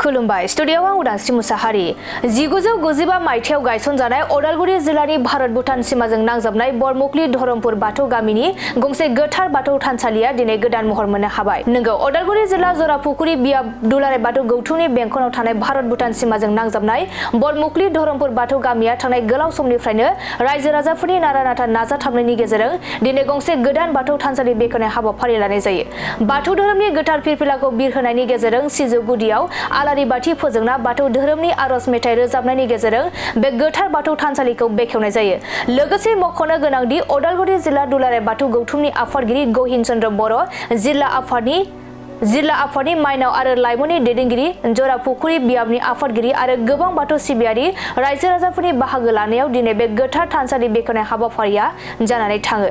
खुलुमबाय स्टुडियोआव उदांस्रि मुसाहारि 1995 मायथाइयाव गायसनजानाय अदालगुरि जिल्लानि भारत भुटान सिमाजों नांजाबनाय बरमुखलि धरमपुर बाथौ गामिनि गंसे गोथार बाथौ थानसालिया दिनै गोदान महर मोननो हाबाय। नंगौ, अदालगुरि जिल्ला जरापुखुरि बियाब दुलाराय बाथौ गौथुमनि बेंखनाव थानाय भारत भुटान सिमाजों नांजाबनाय बरमुखलि धरमपुर बाथौ गामिया थांनाय गोलाव समनिफ्रायनो रायजो राजाफोरनि नारा नाथा नाजाथाबनायनि गेजेरजों दिनै गंसे गोदान बाथौ थानसालि बेखेवनाय हाबाफारि लानाय जायो। बाथौ धोरोमनि गोथार फिरफिलाखौ बिरहोनायनि गेजेरजों सिजौ गुदियाव आलारि बाथि फोजोंना बाथौ धोरोमनि आरज मेथाइ रोजाबनायनि गेजेरजों बे गोथार बाथौ थानसालिखौ बेखेवनाय जायो। लोगोसे मख'नो गोनांदि अदालगुरि जिल्ला दुलाराय बाथौ गौथुमनि आफादगिरि गहिन चन्द्र बर', जिल्ला आफादनि माइनाव आरो लाइमोननि दैदेनगिरि, जरापुखुरि बियाबनि आफादगिरि आरो गोबां बाथौ सिबियारि रायजो राजाफोरनि बाहागो लानायाव दिनै बे गोथार थानसालि बेखेवनाय हाबाफारिया जानानै थाङो।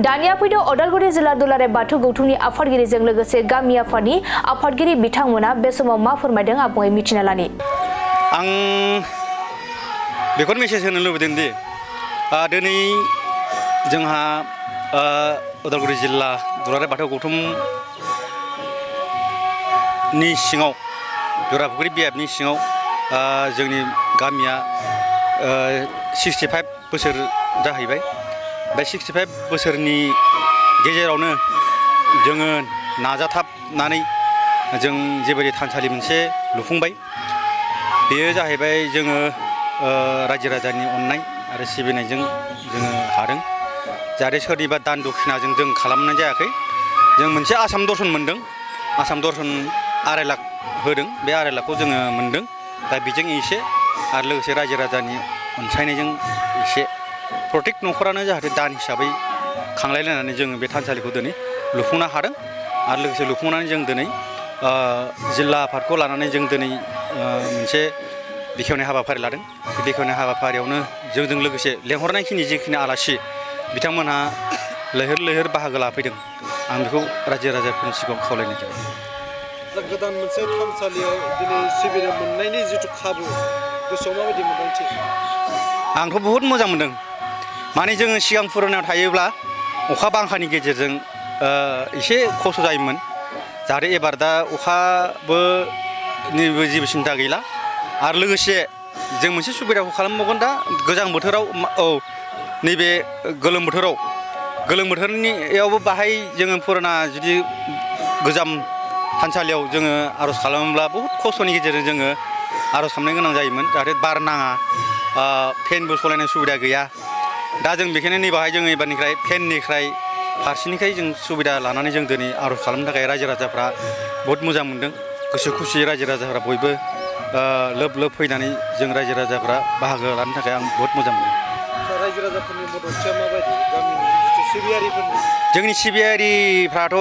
दानिया फैदो अदालगुरि जिल्ला दुलाराय बाथौ गौथुमनि आफादगिरिजों लोगोसे गामि आफादनि आफादगिरि बिथांमोना बे समाव मा फोरमायदों आबुङै मिथिना लानि। आं बेखौनो मेसेज होनो लुबैदों दि दिनै जोंहा अदालगुरि जिल्ला दुलाराय बाथौ गौथुम नि सिङाव जरापुखुरि बियाबनि सिङाव जोंनि गामिया 65 बोसोर जाहैबाय। बे 65 बोसोरनि गेजेरावनो जोङो नाजाथाबनानै जों जेबायदि थानसालि मोनसे लुफुंबाय, बेयो जाहैबाय जोङो रायजो राजानि अननाय आरो सिबिनायजों जोङो हादों। जाहाथे सोरनिबा दान दक्षिणाजों जों खालामनाय जायाखै। जों मोनसे आसाम दर्शन मोनदों। आसाम दर्शन 2.5 लाख होदों। बे 2.5 लाखखौ जोङो मोनदों। दा बेजों एसे आरो लोगोसे रायजो राजानि अनसायनायजों एसे प्रत्येक न'खरानो जाहाथे दान हिसाबै खांलायलायनानै जोङो बे थानसालिखौ दिनै लुफुंनो हादों। आरो लोगोसे लुफुंनानै जों दिनै जिल्ला आफादखौ लानानै जों दिनै मोनसे बेखेवनाय हाबाफारि लादों। बे बेखेवनाय हाबाफारियावनो जोंजों लोगोसे लेंहरनायखिनि जिखिनि आलासि बिथांमोनहा लैहोर लैहोर बाहागो लाफैदों। आं बेखौ रायजो राजाफोरनि सिगाङाव खावलायनाय जाबाय। गोदान मोनसे थानसालियाव दिनै सिबिनो मोननायनि जिथु खाबु, गोसोआव माबायदि मोनदांथि? आंथ' बहुद मोजां मोनदों। माने जोङो सिगां पुरानायाव थायोब्ला अखा बांखानि गेजेरजों एसे खस्थ' जायोमोन। जाहाथे एबार दा अखाबो जेबो सिन्था गैला। आरो लोगोसे जों मोनसे सुबिदाखौ खालामबावगोन दा गोजां बोथोराव, नैबे गोलोम बोथोरनियावबो बाहाय जोङो पुराना जुदि गोजाम थानसालियाव जोङो आर'ज खालामोब्ला बहुद खस्थ'नि गेजेरजों जोङो आर'ज खालामनो गोनां जायोमोन। जाहाथे बार नाङा, फेनबो सलायनाय सुबिदा गैया। दा जों बेखायनो नैबाहाय जोङो एबारनिफ्राय फेननिफ्राय फारसेनिफ्राय जों सुबिदा लानानै जों दिनै आर'ज खालामनो थाखाय रायजो राजाफ्रा बहुद मोजां मोनदों। गोसो खुसियै रायजो राजाफ्रा बयबो लोब लोब फैनानै जों रायजो राजाफ्रा बाहागो लानो थाखाय आं बहुद मोजां मोनदों। रायजो राजाफोरनि मददथिया माबायदि गामिनि जिथु सिबियारिफोरनि? जोंनि सिबियारिफ्राथ'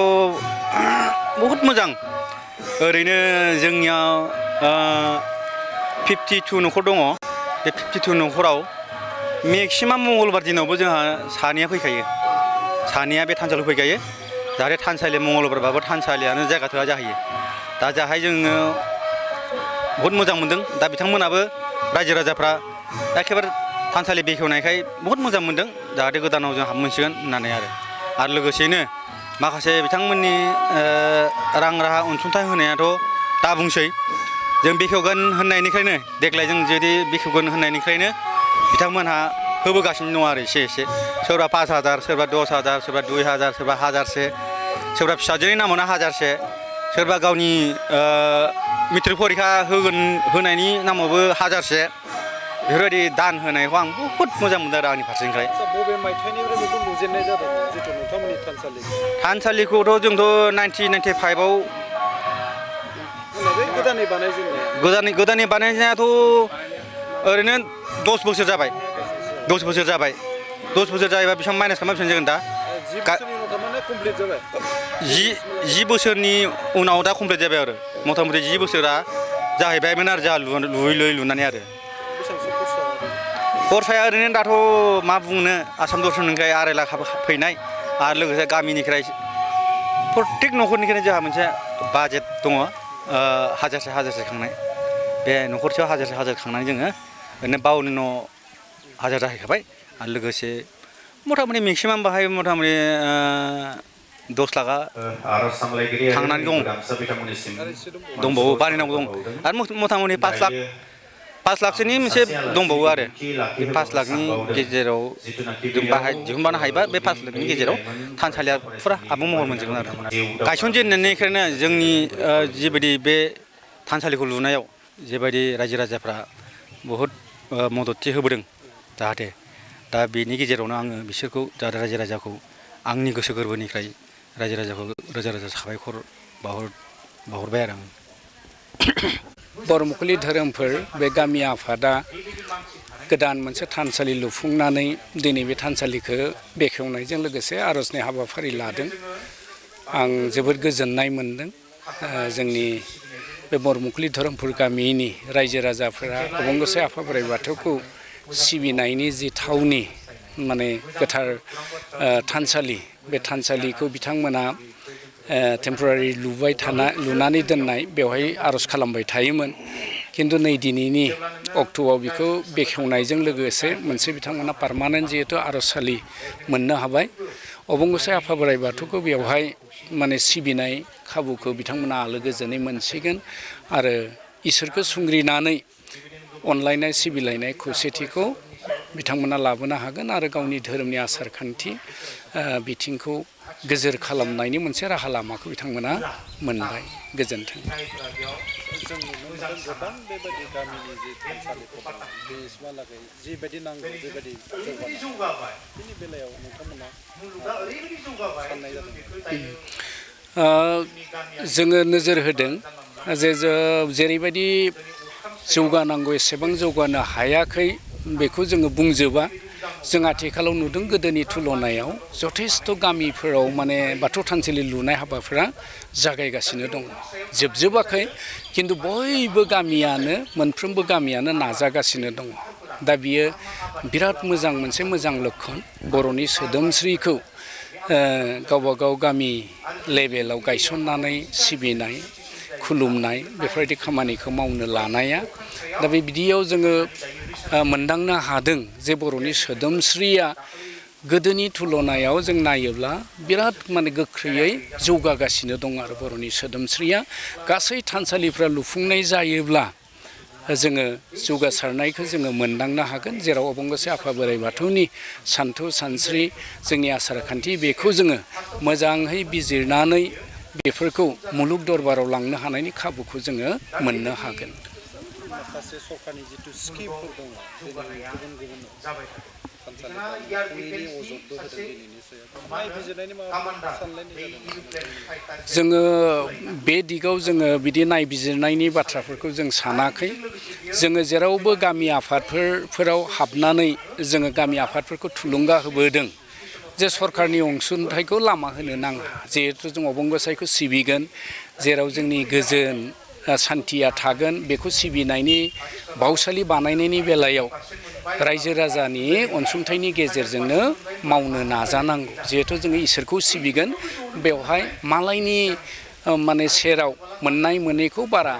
बहुद मोजां। ओरैनो जोंनियाव 52 न'खर दङ। बे 52 न'खराव मेक्सिमाम मंगलबार दिनावबो जोंहा सानैया फैखायो। सानैया बे थानसालियाव फैखायो। जाहाथे थानसालिया मंगलबारबाबो थानसालियानो जायगा थोआ जाहैयो। दा जाहाय जोङो बहुद मोजां मोनदों। दा बिथांमोनाबो रायजो राजाफ्रा एखेबारे थानसालि बेखेवनायखाय बहुद मोजां मोनदों। जाहाथे गोदानाव जों हाबनो मोनसिगोन होननानै आरो लोगोसेयैनो माखासे बिथांमोननि रां राहा अनसुंथाइ होनायाथ' दा बुंसै। जों बेखेवगोन होननायनिफ्रायनो देग्लाय जों जुदि बेखेवगोन होननायनिफ्रायनो बिथांमोनहा होबोगासिनो दङ आरो एसे एसे। सोरबा 5,000, सोरबा 10,000, सोरबा 2,000, सोरबा 1,000, सोरबा फिसाजोनि नामावनो 1,000, सोरबा गावनि मेट्रिक परिखा होनायनि नामावबो 1,000। बेफोरबायदि दान होनायखौ आं बहुद मोजां मोनदों आरो आंनि फारसेनिफ्राय। बबे मायथाइनिफ्राय बेखौ लुजेननाय जादोंमोन जिथु नोंथांमोननि थानसालिखौथ' जोंथ' 1995आव गोदानै बानायजेननाया? गोदानै बानायनायाथ' ओरैनो 10 बोसोर जाबाय। 10 बोसोर जाबाय। 10 बोसोर जायोबा बेसेबां माइनास खालामबा बेसेबां जागोन दा? 10 बोसोरनि उनाव दा कमप्लिट जाबाय आरो मथा मथि 10 बोसोरा जाहैबायमोन आरो जोंहा लुयै लुनानै आरो। खरसाया ओरैनो दाथ' मा बुंनो, आसाम दर्शननिफ्राय 2.5 लाख फैनाय आरो लोगोसे गामिनिफ्राय प्रत्येक न'खरनिफ्रायनो जोंहा मोनसे बाजेट दङ। 1,000 खांनाय। बे न'खरसेयाव 1,000 खांनानै जोङो ओरैनो 52,000 जाहैखाबाय। आरो लोगोसे मथा मथि मेक्सिमाम बाहाय मथा मथि 10 लाखा थांनानै दं दंबावो बानायनांगौ दं आरो मथा मथि 5 लाखसोनि मोनसे दंबावो आरो बे 5 लाखनि गेजेराव जों दिहुनबानो हायोबा बे 5 लाखनि गेजेराव थानसालिया फुरा आबुं महर मोनजोबगोन आरो गायसनजेननायनिफ्रायनो जोंनि जिबायदि बे थानसालिखौ लुनायाव जेबायदि रायजो राजाफ्रा बहुद मददथि होबोदों जाहाथे दा बेनि गेजेरावनो आङो बिसोरखौ रायजो राजाखौ आंनि गोसो गोरबोनिफ्राय रायजो राजाखौ रोजा रोजा साबायखर बावहरबाय आरो आं बरमुखुलि धोरोमफोर बे गामि आफादा गोदान मोनसे थानसालि लुफुंनानै दिनै बे थानसालिखौ बेखेवनायजों लोगोसे आर'जनि हाबाफारि लादों आं जोबोद गोजोननाय मोनदों जोंनि बे बरमुखुलि धोरोमफुर गामिनि रायजो राजाफोरा अबंगसे आफा बोराइ बाथौखौ सिबिनायनि जि थावनि माने गोथार थानसालि बे थानसालिखौ बिथांमोना टेम्परारि लुनानै दोननाय बेवहाय आर'ज खालामबाय थायोमोन खिन्थु नै दिनैनि अक्ट'आव बेखौ बेखेवनायजों लोगोसे मोनसे बिथांमोना पार्मानेन्ट जिहेथु आर'जसालि मोननो हाबाय अबंगसे आफा बोराइ बाथौखौ बेवहाय माने सिबिनाय खाबुखौ बिथांमोना आलो गोजोनै मोनसिगोन आरो इसोरखौ सुंग्रिनानै अनलायनाय सिबिलायनाय खौसेथिखौ बिथांमोना लाबोनो हागोन आरो गावनि धोरोमनि आसार खान्थि बिथिंखौ गोजोर खालामनायनि मोनसे राहा लामाखौ बिथांमोना मोनबाय गोजोन्थों जों नुनो मोनदों गोबां बेबायदि गामिनि जे थानसालिफोर दं बेसिमहालागै जिबायदि नांगौ बेबायदि जौगाबाय बेनि बेलायाव नोंथांमोना साननाय जादों जोङो नोजोर होदों जे जेरैबायदि जौगानांगौ एसेबां जौगानो हायाखै बेखौ जोङो बुंजोबा जों आथिखालाव नुदों गोदोनि तुलनायाव जथेस्थ' गामिफोराव माने बाथौ थानसालि लुनाय हाबाफोरा जागायगासिनो दङ जोबजोबाखै खिन्थु बयबो गामियानो मोनफ्रोमबो गामियानो नाजागासिनो दङ दा बियो बिराद मोजां मोनसे मोजां लक्षण बर'नि सोदोमस्रिखौ गावबा गाव गामि लेभेलाव गायसननानै सिबिनाय खुलुमनाय बेफोरबायदि खामानिखौ मावनो लानाया दा बे बिदियाव जोङो मोनदांनो हादों जे बर'नि सोदोमस्रिया गोदोनि तुलनायाव जों नायोब्ला बिराद माने गोख्रैयै जौगागासिनो दं आरो बर'नि सोदोमस्रिया गासै थानसालिफ्रा लुफुंनाय जायोब्ला जोङो जौगासारनायखौ जोङो मोनदांनो हागोन जेराव अबंगसे आफा बोराइ बाथौनि सानथौ सानस्रि जोंनि आसार खान्थि बेखौ जोङो मोजाङै बिजिरनानै बेफोरखौ मुलुग दरबाराव लांनो हानायनि खाबुखौ जोङो मोननो हागोन माखासे सरकारनि जिथु स्किमफोर दङ गुबुन गुबुन जोङो बे दिगाव जोङो बिदि नायबिजिरनायनि बाथ्राफोरखौ जों सानाखै जोङो जेरावबो गामि आफादफोराव हाबनानै जोङो गामि आफादफोरखौ थुलुंगा होबोदों जे सरकारनि अनसुंथाइखौ लामा होनो नाङा जिहेथु जों अबंगसाइखौ सिबिगोन जेराव जोंनि गोजोन सान्थिया थागोन बेखौ सिबिनायनि बावसालि बानायनायनि बेलायाव रायजो राजानि अनसुंथाइनि गेजेरजोंनो मावनो नाजानांगौ जिहेथु जोङो इसोरखौ सिबिगोन बेवहाय मालायनि माने सेराव मोननाय मोनैखौ बारा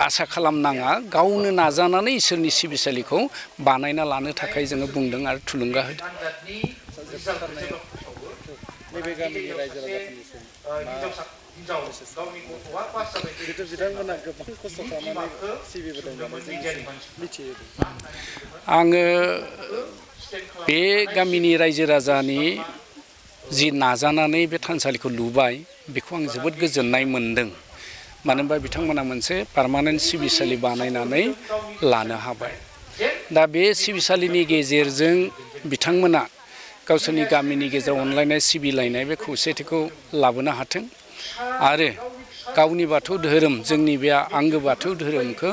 आसा खालामनाङा गावनो नाजानानै इसोरनि सिबिसालिखौ बानायना लानो थाखाय जोङो बुंदों आरो थुलुंगा होदों नैबे गामिनि रायजो बिथांमोना गोबां खस्थ' खालामनानै सिबिबोदों आङो बे गामिनि रायजो राजानि जि नाजानानै बे थानसालिखौ लुबाय बेखौ आं जोबोद गोजोननाय मोनदों मानो होनबा बिथांमोना मोनसे पार्मानेन्ट सिबिसालि बानायनानै लानो हाबाय दा बे सिबिसालिनि गेजेरजों बिथांमोना गावसोरनि गामिनि गेजेराव अनलायनाय सिबिलायनाय बे खौसेथिखौ लाबोनो हाथों आरो गावनि बाथौ धोरोम जोंनि बे आंगो बाथौ धोरोमखौ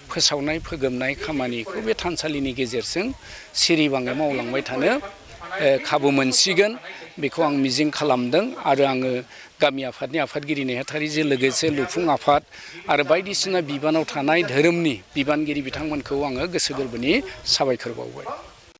फोसावनाय फोगोमनाय खामानिखौ बे थानसालिनि गेजेरजों सिरिबाङै मावलांबाय थानो खाबु मोनसिगोन बेखौ आं मिजिं खालामदों आरो आङो गामि आफादनि आफादगिरि नेहाथारिजों लोगोसे लुफुं आफाद आरो बायदिसिना बिबानाव थानाय धोरोमनि बिबानगिरि बिथांमोनखौ आङो गोसो गोरबोनि साबायखर बावबाय